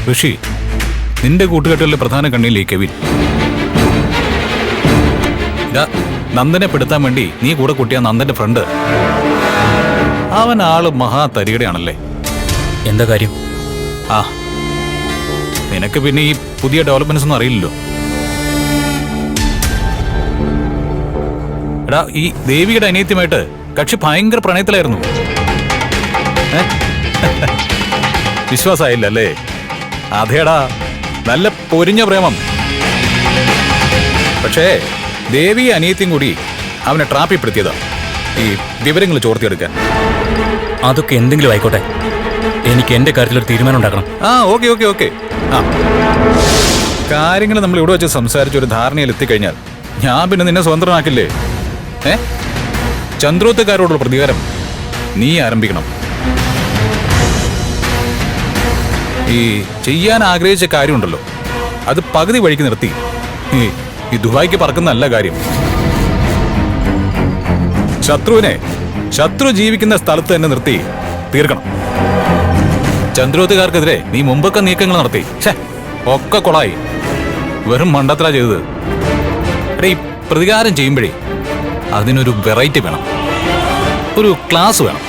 ഋഷി, നിന്റെ കൂട്ടുകെട്ടുകളിലെ പ്രധാന കണ്ണിയില്ലേ കെവിൻ? നന്ദനെ പെടുത്താൻ വേണ്ടി നീ കൂടെ കൂട്ടിയ നന്ദന്റെ ഫ്രണ്ട്, അവൻ ആള് മഹാ തരികടയാണല്ലേ. എന്താ കാര്യം? ആ, നിനക്ക് പിന്നെ ഈ പുതിയ ഡെവലപ്മെന്റ്സ് ഒന്നും അറിയില്ലല്ലോ. എടാ, ഈ ദേവിയുടെ അനിയത്തിയുമായിട്ട് കക്ഷി ഭയങ്കര പ്രണയത്തിലായിരുന്നു. വിശ്വാസമായില്ല അല്ലേ? അതേടാ, നല്ല പൊരിഞ്ഞ പ്രേമം. പക്ഷേ ദേവി അനിയത്തിയും കൂടി അവനെ ട്രാപ്പിൽപ്പെടുത്തിയതാ, ഈ വിവരങ്ങൾ ചോർത്തിയെടുക്കാൻ. അതൊക്കെ എന്തെങ്കിലും ആയിക്കോട്ടെ, എനിക്ക് എന്റെ കാര്യത്തിൽ ഒരു തീരുമാനം ഉണ്ടാക്കണം. ആ, ഓക്കെ ഓക്കെ ഓക്കെ. ആ, കാര്യങ്ങൾ നമ്മൾ ഇവിടെ വെച്ച് സംസാരിച്ച് ഒരു ധാരണയിൽ എത്തിക്കഴിഞ്ഞാൽ ഞാൻ പിന്നെ നിന്നെ സ്വതന്ത്രനാക്കില്ലേ? ചന്ദ്രോത്തുകാരോടുള്ള പ്രതികാരം നീ ആരംഭിക്കണം. ഈ ചെയ്യാൻ ആഗ്രഹിച്ച കാര്യമുണ്ടല്ലോ, അത് പകുതി വഴിക്ക് നിർത്തി ഈ ദുബായിക്ക് പറക്കുന്നല്ല കാര്യം. ശത്രു ജീവിക്കുന്ന സ്ഥലത്ത് തന്നെ നിർത്തി തീർക്കണം. ചന്ദ്രോത്തുകാർക്കെതിരെ നീ മുമ്പൊക്കെ നീക്കങ്ങൾ നടത്തി, ഒക്കെ കൊളായി. വെറും മണ്ടത്ര ചെയ്തത്. ഈ പ്രതികാരം ചെയ്യുമ്പോഴേ അതിനൊരു വെറൈറ്റി വേണം, ഒരു ക്ലാസ് വേണം.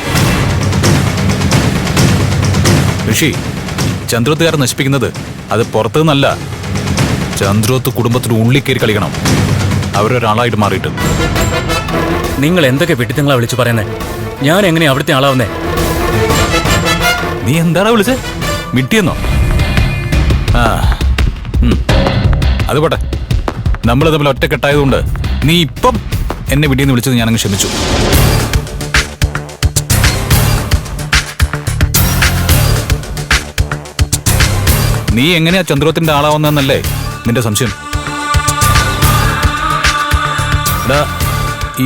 ഋഷി, ചന്ദ്രോത്തുകാരെ നശിപ്പിക്കുന്നത് അത് പുറത്തു നിന്നല്ല, ചന്ദ്രോത്ത് കുടുംബത്തിന് ഉള്ളിൽ കയറി കളിക്കണം, അവരൊരാളായിട്ട് മാറിയിട്ട്. നിങ്ങൾ എന്തൊക്കെ വെട്ടിത്തങ്ങളാ വിളിച്ചു പറയുന്നേ? ഞാൻ എങ്ങനെയാ അവിടുത്തെ ആളാവുന്നേ? നീ എന്താടാ വിളിച്ചേ? മിട്ടിയെന്നോ? ആ, അത് പോട്ടെ. നമ്മൾ തമ്മിൽ ഒറ്റക്കെട്ടായതുകൊണ്ട് നീ ഇപ്പം എന്നെ വീട്ടിൽ വിളിച്ചത് ഞാനങ്ങ് ക്ഷമിച്ചു. നീ എങ്ങനെയാ ചന്ദ്രോത്തിന്റെ ആളാവുന്നല്ലേ നിന്റെ സംശയം?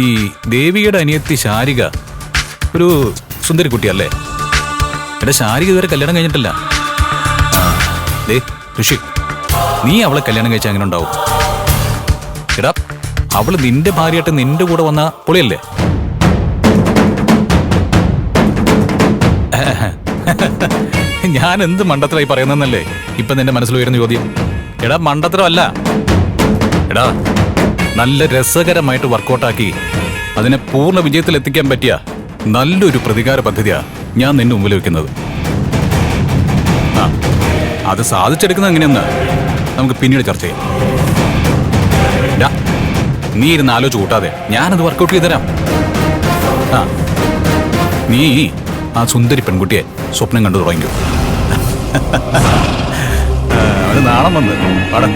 ഈ ദേവിയുടെ അനിയത്തി ശാരിക ഒരു സുന്ദരി കുട്ടിയല്ലേ? എടാ, ശാരിക ഇതുവരെ കല്യാണം കഴിഞ്ഞിട്ടില്ല. ഋഷി, നീ അവളെ കല്യാണം കഴിച്ചാൽ അങ്ങനെ ഉണ്ടാവും? എടാ, അവള് നിന്റെ ഭാര്യയായിട്ട് നിന്റെ കൂടെ വന്ന പൊളിയല്ലേ? ഞാൻ എന്ത് മണ്ടത്തരായി പറയുന്നല്ലേ ഇപ്പൊ നിന്റെ മനസ്സിൽ ഉയർന്ന ചോദ്യം? എടാ, മണ്ടത്തരമല്ല. എടാ, നല്ല രസകരമായിട്ട് വർക്കൗട്ടാക്കി അതിനെ പൂർണ്ണ വിജയത്തിൽ എത്തിക്കാൻ പറ്റിയ നല്ലൊരു പ്രതികാര പദ്ധതിയാ ഞാൻ നിന്നെ മുമ്പിൽ വെക്കുന്നത്. ആ, അത് സാധിച്ചെടുക്കുന്നത് എങ്ങനെയെന്ന് നമുക്ക് പിന്നീട് ചർച്ച ചെയ്യാം. നീ ഇരുന്ന് ആലോചിച്ച് കൂട്ടാതെ ഞാനത് വർക്കൗട്ട് ചെയ്ത് തരാം. ആ, നീ ആ സുന്ദരി പെൺകുട്ടിയെ സ്വപ്നം കണ്ടു തുടങ്ങിയോ? അവന് നാണം വന്ന് പാടാ.